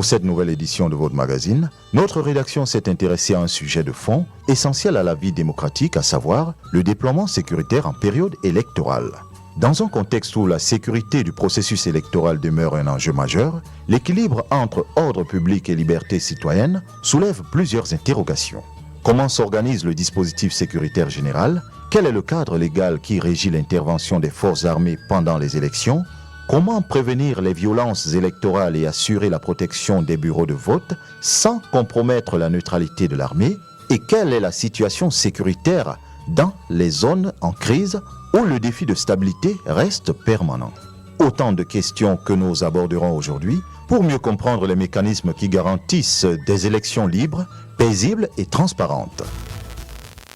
Pour cette nouvelle édition de votre magazine, notre rédaction s'est intéressée à un sujet de fond essentiel à la vie démocratique, à savoir le déploiement sécuritaire en période électorale. Dans un contexte où la sécurité du processus électoral demeure un enjeu majeur, l'équilibre entre ordre public et liberté citoyenne soulève plusieurs interrogations. Comment s'organise le dispositif sécuritaire général? Quel est le cadre légal qui régit l'intervention des forces armées pendant les élections? Comment prévenir les violences électorales et assurer la protection des bureaux de vote sans compromettre la neutralité de l'armée? Et quelle est la situation sécuritaire dans les zones en crise où le défi de stabilité reste permanent? Autant de questions que nous aborderons aujourd'hui pour mieux comprendre les mécanismes qui garantissent des élections libres, paisibles et transparentes.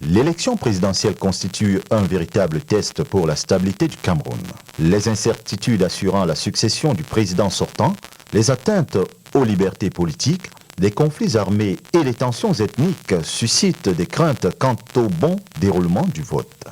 L'élection présidentielle constitue un véritable test pour la stabilité du Cameroun. Les incertitudes assurant la succession du président sortant, les atteintes aux libertés politiques, les conflits armés et les tensions ethniques suscitent des craintes quant au bon déroulement du vote.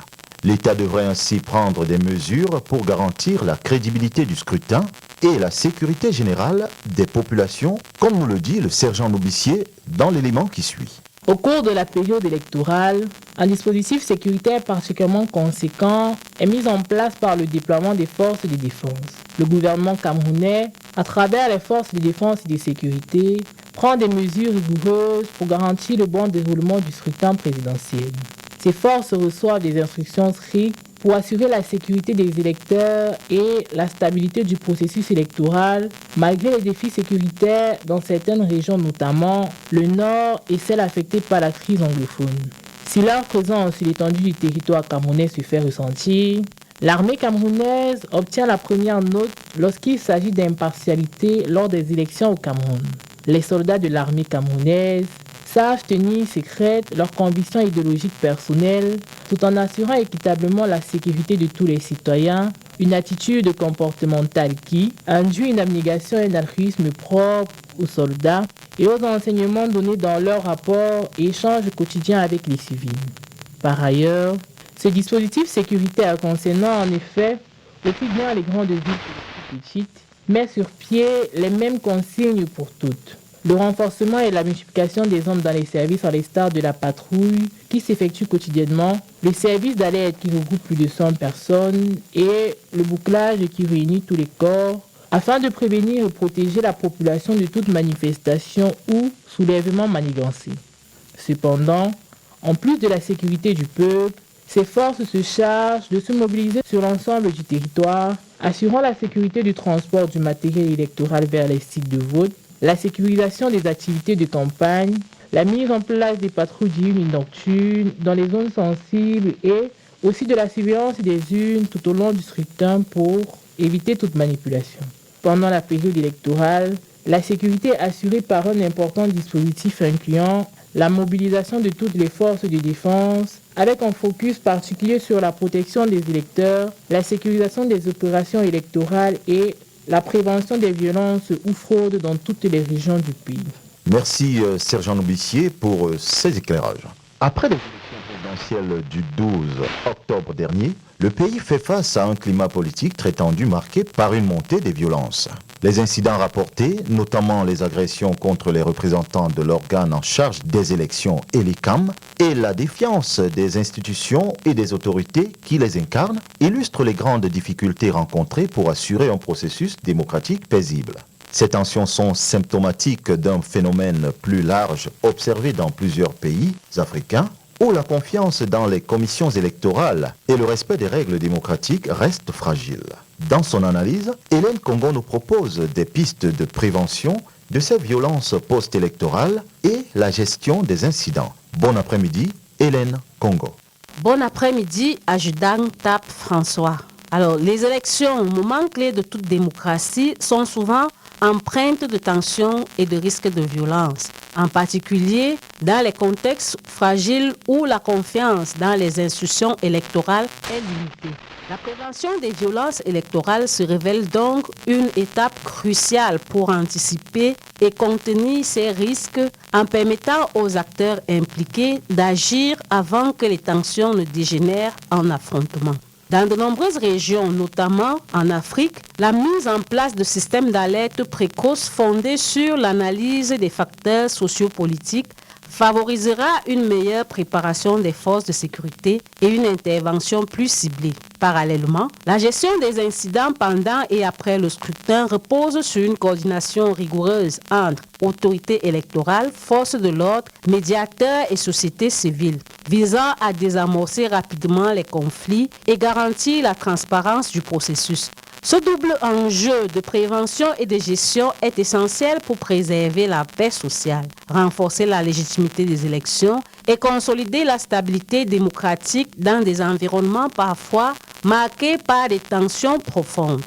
L'État devrait ainsi prendre des mesures pour garantir la crédibilité du scrutin et la sécurité générale des populations, comme nous le dit le sergent Noubicier dans l'élément qui suit. Au cours de la période électorale, un dispositif sécuritaire particulièrement conséquent est mis en place par le déploiement des forces de défense. Le gouvernement camerounais, à travers les forces de défense et de sécurité, prend des mesures rigoureuses pour garantir le bon déroulement du scrutin présidentiel. Ces forces reçoivent des instructions strictes pour assurer la sécurité des électeurs et la stabilité du processus électoral, malgré les défis sécuritaires dans certaines régions, notamment le nord et celles affectées par la crise anglophone. Si leur présence sur l'étendue du territoire camerounais se fait ressentir, l'armée camerounaise obtient la première note lorsqu'il s'agit d'impartialité lors des élections au Cameroun. Les soldats de l'armée camerounaise savent tenir secrète leurs convictions idéologiques personnelles tout en assurant équitablement la sécurité de tous les citoyens, une attitude comportementale qui induit une abnégation et un altruisme propre aux soldats et aux enseignements donnés dans leurs rapports et échanges quotidiens avec les civils. Par ailleurs, ce dispositif sécuritaire concernant en effet aussi bien les grandes villes que les petites met sur pied les mêmes consignes pour toutes. Le renforcement et la multiplication des hommes dans les services à l'instar de la patrouille qui s'effectue quotidiennement, le service d'alerte qui regroupe plus de 100 personnes et le bouclage qui réunit tous les corps afin de prévenir et protéger la population de toute manifestation ou soulèvement manigancé. Cependant, en plus de la sécurité du peuple, ces forces se chargent de se mobiliser sur l'ensemble du territoire, assurant la sécurité du transport du matériel électoral vers les sites de vote, la sécurisation des activités de campagne, la mise en place des patrouilles diurnes et nocturnes dans les zones sensibles et aussi de la surveillance des urnes tout au long du scrutin pour éviter toute manipulation. Pendant la période électorale, la sécurité est assurée par un important dispositif incluant la mobilisation de toutes les forces de défense, avec un focus particulier sur la protection des électeurs, la sécurisation des opérations électorales et la prévention des violences ou fraudes dans toutes les régions du pays. Merci sergent Noubicier pour ces éclairages. Après les élections présidentielles du 12 octobre dernier, le pays fait face à un climat politique très tendu marqué par une montée des violences. Les incidents rapportés, notamment les agressions contre les représentants de l'organe en charge des élections et les CAM, et la défiance des institutions et des autorités qui les incarnent, illustrent les grandes difficultés rencontrées pour assurer un processus démocratique paisible. Ces tensions sont symptomatiques d'un phénomène plus large observé dans plusieurs pays africains, où la confiance dans les commissions électorales et le respect des règles démocratiques reste fragile. Dans son analyse, Hélène Congo nous propose des pistes de prévention de ces violences post-électorales et la gestion des incidents. Bon après-midi, Hélène Congo. Bon après-midi, adjudant TAP François. Alors, les élections, moment clé de toute démocratie, sont souvent empreintes de tensions et de risques de violence, en particulier dans les contextes fragiles où la confiance dans les institutions électorales est limitée. La prévention des violences électorales se révèle donc une étape cruciale pour anticiper et contenir ces risques en permettant aux acteurs impliqués d'agir avant que les tensions ne dégénèrent en affrontements. Dans de nombreuses régions, notamment en Afrique, la mise en place de systèmes d'alerte précoce fondés sur l'analyse des facteurs sociopolitiques favorisera une meilleure préparation des forces de sécurité et une intervention plus ciblée. Parallèlement, la gestion des incidents pendant et après le scrutin repose sur une coordination rigoureuse entre autorités électorales, forces de l'ordre, médiateurs et société civile, visant à désamorcer rapidement les conflits et garantir la transparence du processus. Ce double enjeu de prévention et de gestion est essentiel pour préserver la paix sociale, renforcer la légitimité des élections et consolider la stabilité démocratique dans des environnements parfois marqués par des tensions profondes.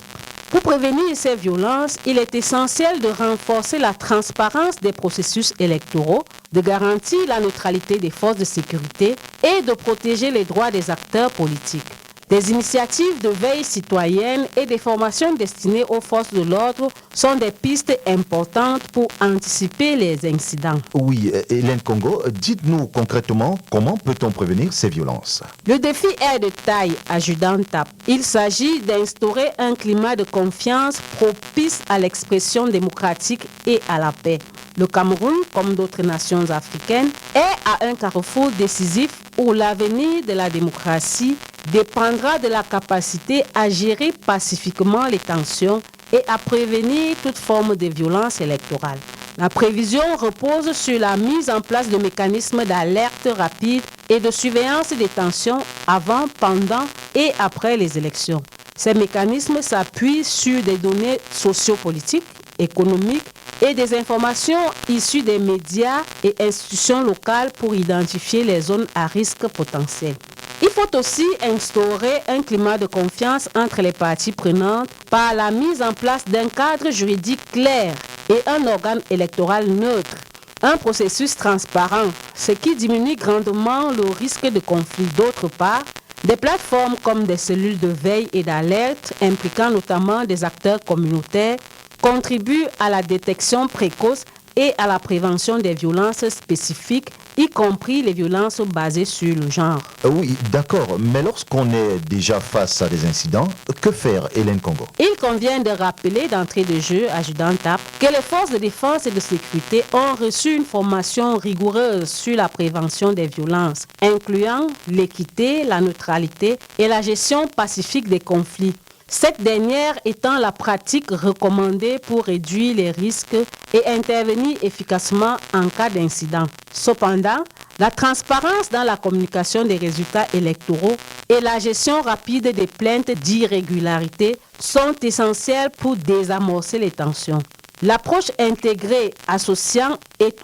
Pour prévenir ces violences, il est essentiel de renforcer la transparence des processus électoraux, de garantir la neutralité des forces de sécurité et de protéger les droits des acteurs politiques. Des initiatives de veille citoyenne et des formations destinées aux forces de l'ordre sont des pistes importantes pour anticiper les incidents. Oui, Hélène Congo, dites-nous concrètement comment peut-on prévenir ces violences? Le défi est de taille, adjudant TAP. Il s'agit d'instaurer un climat de confiance propice à l'expression démocratique et à la paix. Le Cameroun, comme d'autres nations africaines, est à un carrefour décisif où l'avenir de la démocratie dépendra de la capacité à gérer pacifiquement les tensions et à prévenir toute forme de violence électorale. La prévision repose sur la mise en place de mécanismes d'alerte rapide et de surveillance des tensions avant, pendant et après les élections. Ces mécanismes s'appuient sur des données sociopolitiques, économiques et des informations issues des médias et institutions locales pour identifier les zones à risque potentiel. Il faut aussi instaurer un climat de confiance entre les parties prenantes par la mise en place d'un cadre juridique clair et un organe électoral neutre, un processus transparent, ce qui diminue grandement le risque de conflit. D'autre part, des plateformes comme des cellules de veille et d'alerte, impliquant notamment des acteurs communautaires, contribuent à la détection précoce et à la prévention des violences spécifiques, y compris les violences basées sur le genre. Oui, d'accord, mais lorsqu'on est déjà face à des incidents, que faire, Hélène Congo? Il convient de rappeler d'entrée de jeu, adjudant TAP, que les forces de défense et de sécurité ont reçu une formation rigoureuse sur la prévention des violences, incluant l'équité, la neutralité et la gestion pacifique des conflits. Cette dernière étant la pratique recommandée pour réduire les risques et intervenir efficacement en cas d'incident. Cependant, la transparence dans la communication des résultats électoraux et la gestion rapide des plaintes d'irrégularité sont essentielles pour désamorcer les tensions. L'approche intégrée associant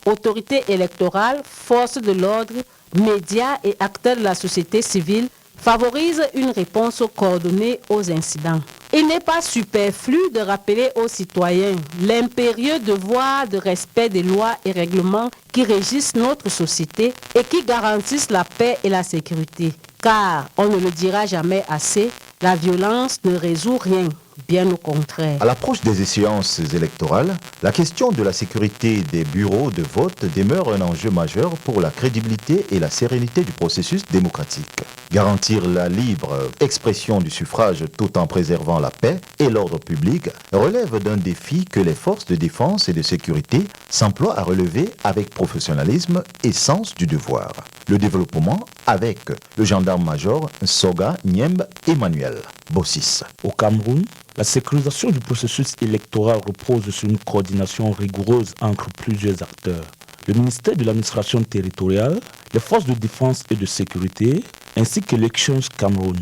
autorités électorales, forces de l'ordre, médias et acteurs de la société civile favorise une réponse coordonnée aux incidents. Il n'est pas superflu de rappeler aux citoyens l'impérieux devoir de respect des lois et règlements qui régissent notre société et qui garantissent la paix et la sécurité. Car, on ne le dira jamais assez, la violence ne résout rien, bien au contraire. À l'approche des échéances électorales, la question de la sécurité des bureaux de vote demeure un enjeu majeur pour la crédibilité et la sérénité du processus démocratique. Garantir la libre expression du suffrage tout en préservant la paix et l'ordre public relève d'un défi que les forces de défense et de sécurité s'emploient à relever avec professionnalisme et sens du devoir. Le développement avec le gendarme-major Soga Nyemb Emmanuel Bossis. Au Cameroun, la sécurisation du processus électoral repose sur une coordination rigoureuse entre plusieurs acteurs. Le ministère de l'administration territoriale, les forces de défense et de sécurité, ainsi que l'Elections Cameroun.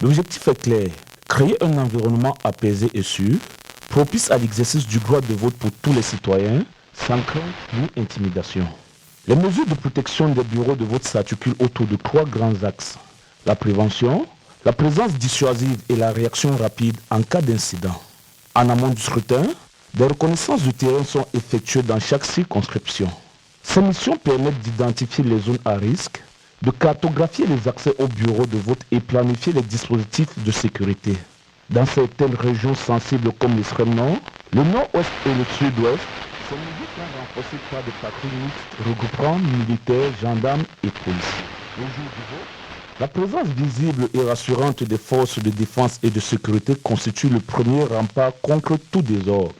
L'objectif est clair, créer un environnement apaisé et sûr, propice à l'exercice du droit de vote pour tous les citoyens, sans crainte ni intimidation. Les mesures de protection des bureaux de vote s'articulent autour de 3 grands axes. La prévention, la présence dissuasive et la réaction rapide en cas d'incident. En amont du scrutin, des reconnaissances du terrain sont effectuées dans chaque circonscription. Ces missions permettent d'identifier les zones à risque, de cartographier les accès aux bureaux de vote et planifier les dispositifs de sécurité. Dans certaines régions sensibles comme l'extrême nord, le nord-ouest et le sud-ouest, ces mesures sont renforcées par des patrouilles mixtes regroupant militaires, gendarmes et policiers. Le jour du vote, La présence visible et rassurante des forces de défense et de sécurité constitue le premier rempart contre tout désordre.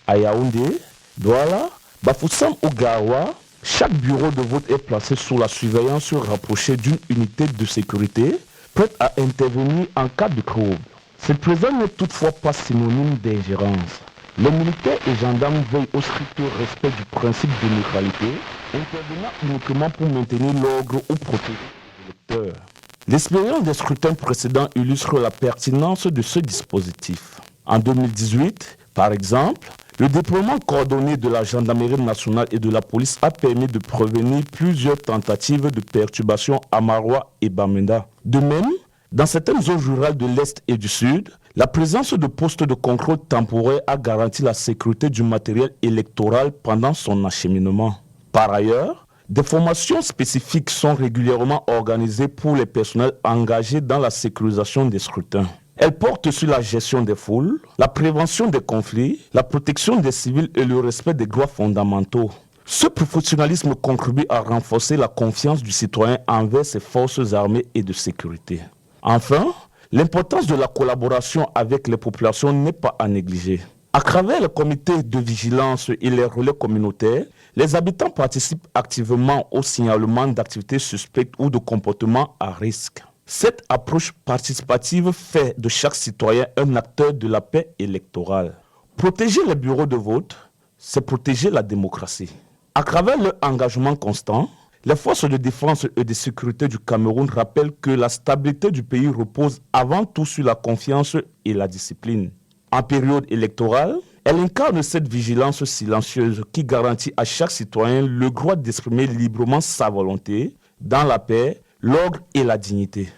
À Yaoundé, Douala, Bafoussam ou Garoua, chaque bureau de vote est placé sous la surveillance rapprochée d'une unité de sécurité prête à intervenir en cas de trouble. Cette présence n'est toutefois pas synonyme d'ingérence. Les militaires et gendarmes veillent au strict respect du principe de neutralité, intervenant uniquement pour maintenir l'ordre ou protéger les électeurs. L'expérience des scrutins précédents illustre la pertinence de ce dispositif. En 2018, par exemple, le déploiement coordonné de la gendarmerie nationale et de la police a permis de prévenir plusieurs tentatives de perturbation à Maroua et Bamenda. De même, dans certaines zones rurales de l'Est et du Sud, la présence de postes de contrôle temporaire a garanti la sécurité du matériel électoral pendant son acheminement. Par ailleurs, des formations spécifiques sont régulièrement organisées pour les personnels engagés dans la sécurisation des scrutins. Elles portent sur la gestion des foules, la prévention des conflits, la protection des civils et le respect des droits fondamentaux. Ce professionnalisme contribue à renforcer la confiance du citoyen envers ses forces armées et de sécurité. Enfin, l'importance de la collaboration avec les populations n'est pas à négliger. À travers les comités de vigilance et les relais communautaires, les habitants participent activement au signalement d'activités suspectes ou de comportements à risque. Cette approche participative fait de chaque citoyen un acteur de la paix électorale. Protéger les bureaux de vote, c'est protéger la démocratie. À travers leur engagement constant, les forces de défense et de sécurité du Cameroun rappellent que la stabilité du pays repose avant tout sur la confiance et la discipline. En période électorale, elle incarne cette vigilance silencieuse qui garantit à chaque citoyen le droit d'exprimer librement sa volonté dans la paix, l'ordre et la dignité.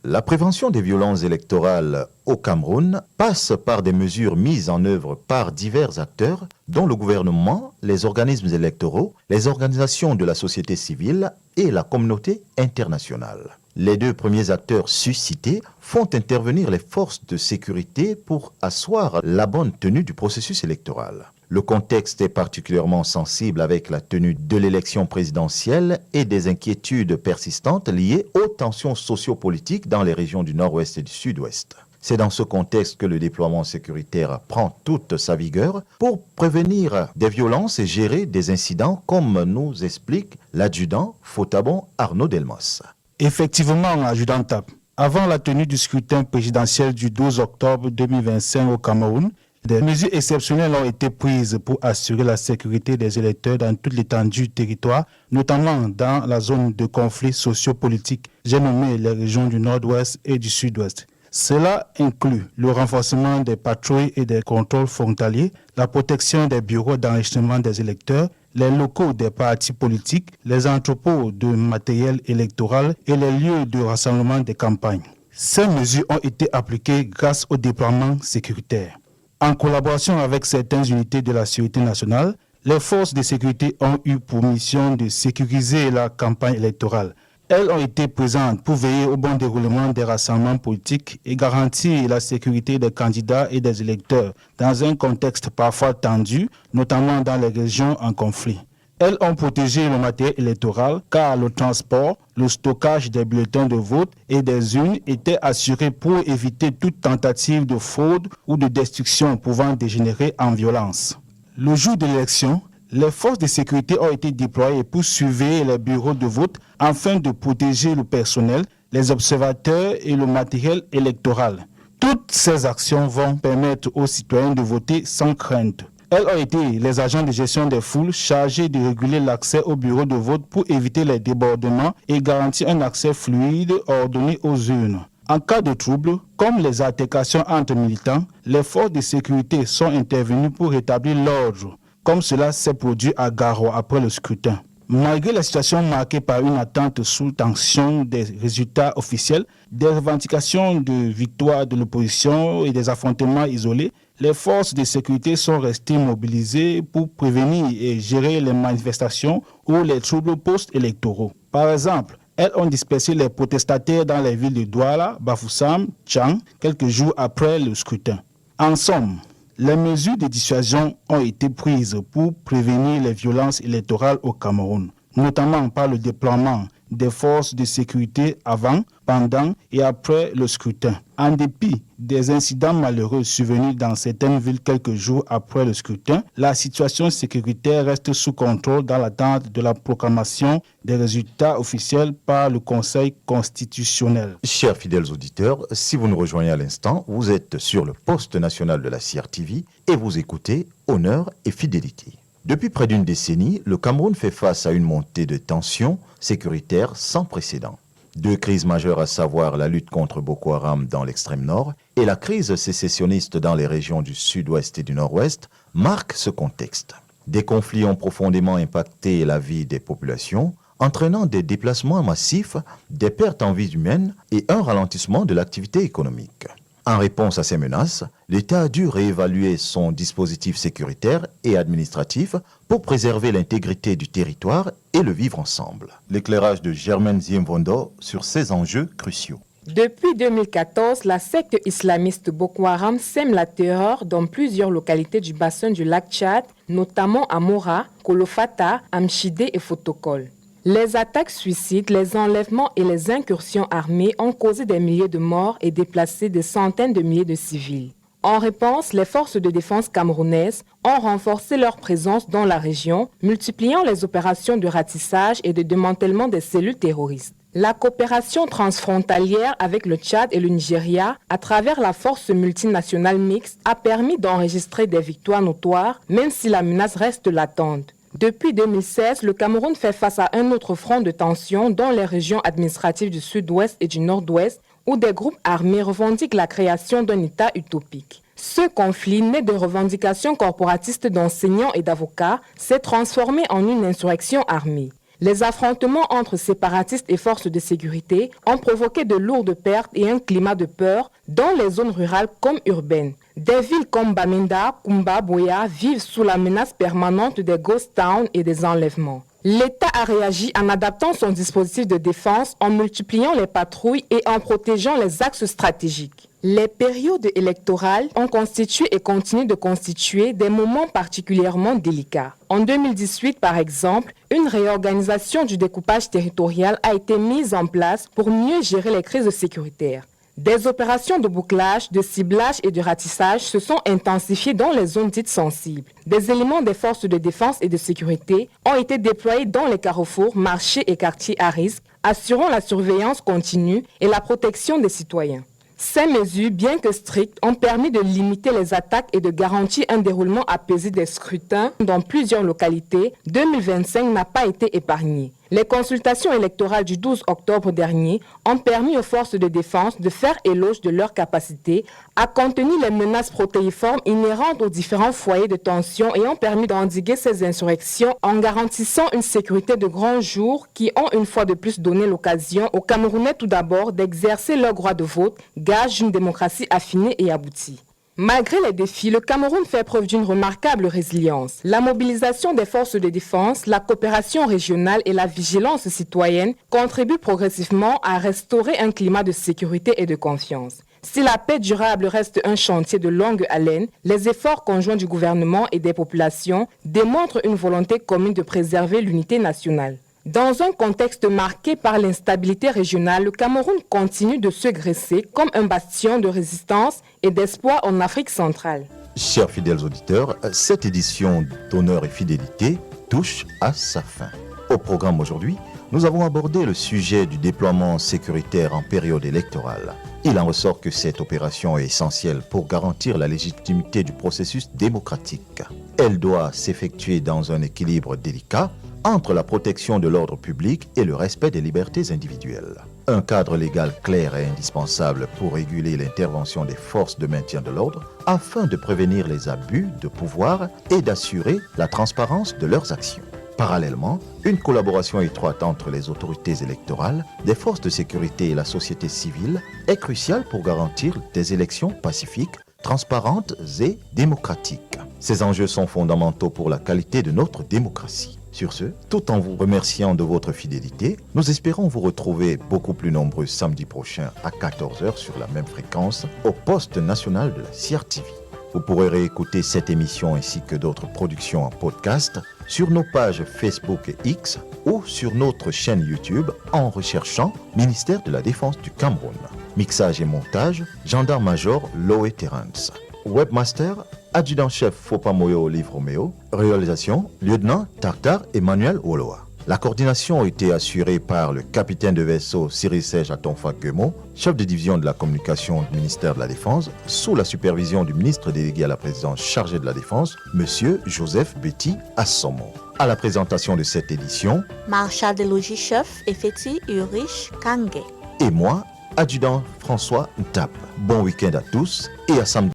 La prévention des violences électorales au Cameroun passe par des mesures mises en œuvre par divers acteurs, dont le gouvernement, les organismes électoraux, les organisations de la société civile et la communauté internationale. Les deux premiers acteurs suscités font intervenir les forces de sécurité pour asseoir la bonne tenue du processus électoral. Le contexte est particulièrement sensible avec la tenue de l'élection présidentielle et des inquiétudes persistantes liées aux tensions sociopolitiques dans les régions du Nord-Ouest et du Sud-Ouest. C'est dans ce contexte que le déploiement sécuritaire prend toute sa vigueur pour prévenir des violences et gérer des incidents, comme nous explique l'adjudant Fotabon Arnaud Delmos. Effectivement, adjudant TAP, avant la tenue du scrutin présidentiel du 12 octobre 2025 au Cameroun, des mesures exceptionnelles ont été prises pour assurer la sécurité des électeurs dans toute l'étendue du territoire, notamment dans la zone de conflit socio-politique, j'ai nommé les régions du Nord-Ouest et du Sud-Ouest. Cela inclut le renforcement des patrouilles et des contrôles frontaliers, la protection des bureaux d'enregistrement des électeurs, les locaux des partis politiques, les entrepôts de matériel électoral et les lieux de rassemblement des campagnes. Ces mesures ont été appliquées grâce au déploiement sécuritaire. En collaboration avec certaines unités de la sécurité nationale, les forces de sécurité ont eu pour mission de sécuriser la campagne électorale. Elles ont été présentes pour veiller au bon déroulement des rassemblements politiques et garantir la sécurité des candidats et des électeurs dans un contexte parfois tendu, notamment dans les régions en conflit. Elles ont protégé le matériel électoral car le transport, le stockage des bulletins de vote et des urnes étaient assurés pour éviter toute tentative de fraude ou de destruction pouvant dégénérer en violence. Le jour de l'élection, les forces de sécurité ont été déployées pour surveiller les bureaux de vote afin de protéger le personnel, les observateurs et le matériel électoral. Toutes ces actions vont permettre aux citoyens de voter sans crainte. Elles ont été les agents de gestion des foules chargés de réguler l'accès aux bureaux de vote pour éviter les débordements et garantir un accès fluide ordonné aux urnes. En cas de trouble, comme les altercations entre militants, les forces de sécurité sont intervenues pour rétablir l'ordre, comme cela s'est produit à Garoua après le scrutin. Malgré la situation marquée par une attente sous tension des résultats officiels, des revendications de victoire de l'opposition et des affrontements isolés, les forces de sécurité sont restées mobilisées pour prévenir et gérer les manifestations ou les troubles post-électoraux. Par exemple, elles ont dispersé les protestataires dans les villes de Douala, Bafoussam, Tchang, quelques jours après le scrutin. En somme, les mesures de dissuasion ont été prises pour prévenir les violences électorales au Cameroun. notamment par le déploiement des forces de sécurité avant, pendant et après le scrutin. En dépit des incidents malheureux survenus dans certaines villes quelques jours après le scrutin, la situation sécuritaire reste sous contrôle dans l'attente de la proclamation des résultats officiels par le Conseil constitutionnel. Chers fidèles auditeurs, si vous nous rejoignez à l'instant, vous êtes sur le poste national de la CRTV et vous écoutez Honneur et Fidélité. Depuis près d'une décennie, le Cameroun fait face à une montée de tensions sécuritaires sans précédent. Deux crises majeures, à savoir la lutte contre Boko Haram dans l'extrême nord et la crise sécessionniste dans les régions du sud-ouest et du nord-ouest, marquent ce contexte. Des conflits ont profondément impacté la vie des populations, entraînant des déplacements massifs, des pertes en vies humaines et un ralentissement de l'activité économique. En réponse à ces menaces, l'État a dû réévaluer son dispositif sécuritaire et administratif pour préserver l'intégrité du territoire et le vivre ensemble. L'éclairage de Germaine Ziemvondo sur ces enjeux cruciaux. Depuis 2014, la secte islamiste Boko Haram sème la terreur dans plusieurs localités du bassin du lac Tchad, notamment à Mora, Kolofata, Amchidé et Fotokol. Les attaques suicides, les enlèvements et les incursions armées ont causé des milliers de morts et déplacé des centaines de milliers de civils. En réponse, les forces de défense camerounaises ont renforcé leur présence dans la région, multipliant les opérations de ratissage et de démantèlement des cellules terroristes. La coopération transfrontalière avec le Tchad et le Nigeria, à travers la force multinationale mixte, a permis d'enregistrer des victoires notoires, même si la menace reste latente. Depuis 2016, le Cameroun fait face à un autre front de tension dans les régions administratives du sud-ouest et du nord-ouest, où des groupes armés revendiquent la création d'un État utopique. Ce conflit, né de revendications corporatistes d'enseignants et d'avocats, s'est transformé en une insurrection armée. Les affrontements entre séparatistes et forces de sécurité ont provoqué de lourdes pertes et un climat de peur dans les zones rurales comme urbaines. Des villes comme Bamenda, Kumba, Boya vivent sous la menace permanente des ghost towns et des enlèvements. L'État a réagi en adaptant son dispositif de défense, en multipliant les patrouilles et en protégeant les axes stratégiques. Les périodes électorales ont constitué et continuent de constituer des moments particulièrement délicats. En 2018, par exemple, une réorganisation du découpage territorial a été mise en place pour mieux gérer les crises sécuritaires. Des opérations de bouclage, de ciblage et de ratissage se sont intensifiées dans les zones dites sensibles. Des éléments des forces de défense et de sécurité ont été déployés dans les carrefours, marchés et quartiers à risque, assurant la surveillance continue et la protection des citoyens. Ces mesures, bien que strictes, ont permis de limiter les attaques et de garantir un déroulement apaisé des scrutins dans plusieurs localités. 2025 n'a pas été épargné. Les consultations électorales du 12 octobre dernier ont permis aux forces de défense de faire éloge de leur capacité à contenir les menaces protéiformes inhérentes aux différents foyers de tension et ont permis d'endiguer ces insurrections en garantissant une sécurité de grand jour qui ont une fois de plus donné l'occasion aux Camerounais tout d'abord d'exercer leur droit de vote, gage d'une démocratie affinée et aboutie. Malgré les défis, le Cameroun fait preuve d'une remarquable résilience. La mobilisation des forces de défense, la coopération régionale et la vigilance citoyenne contribuent progressivement à restaurer un climat de sécurité et de confiance. Si la paix durable reste un chantier de longue haleine, les efforts conjoints du gouvernement et des populations démontrent une volonté commune de préserver l'unité nationale. Dans un contexte marqué par l'instabilité régionale, le Cameroun continue de se graisser comme un bastion de résistance et d'espoir en Afrique centrale. Chers fidèles auditeurs, cette édition d'Honneur et Fidélité touche à sa fin. Au programme aujourd'hui, nous avons abordé le sujet du déploiement sécuritaire en période électorale. Il en ressort que cette opération est essentielle pour garantir la légitimité du processus démocratique. Elle doit s'effectuer dans un équilibre délicat entre la protection de l'ordre public et le respect des libertés individuelles. Un cadre légal clair est indispensable pour réguler l'intervention des forces de maintien de l'ordre afin de prévenir les abus de pouvoir et d'assurer la transparence de leurs actions. Parallèlement, une collaboration étroite entre les autorités électorales, des forces de sécurité et la société civile est cruciale pour garantir des élections pacifiques, transparentes et démocratiques. Ces enjeux sont fondamentaux pour la qualité de notre démocratie. Sur ce, tout en vous remerciant de votre fidélité, nous espérons vous retrouver beaucoup plus nombreux samedi prochain à 14h sur la même fréquence au poste national de la CRTV. Vous pourrez réécouter cette émission ainsi que d'autres productions en podcast sur nos pages Facebook et X ou sur notre chaîne YouTube en recherchant Ministère de la Défense du Cameroun. Mixage et montage, gendarme-major Loé Terrence. Webmaster, adjudant-chef Fopamoyo Olive Roméo. Réalisation, lieutenant Tartar Emmanuel Oloa. La coordination a été assurée par le capitaine de vaisseau Cyril Serge Atonfa Guemo, chef de division de la communication du ministère de la Défense, sous la supervision du ministre délégué à la présidence chargé de la Défense, M. Joseph Betty Assomo. À la présentation de cette édition, Marshal des logis-chefs Efeti Ulrich Kange. Et moi, adjudant François Ntap. Bon week-end à tous et à samedi.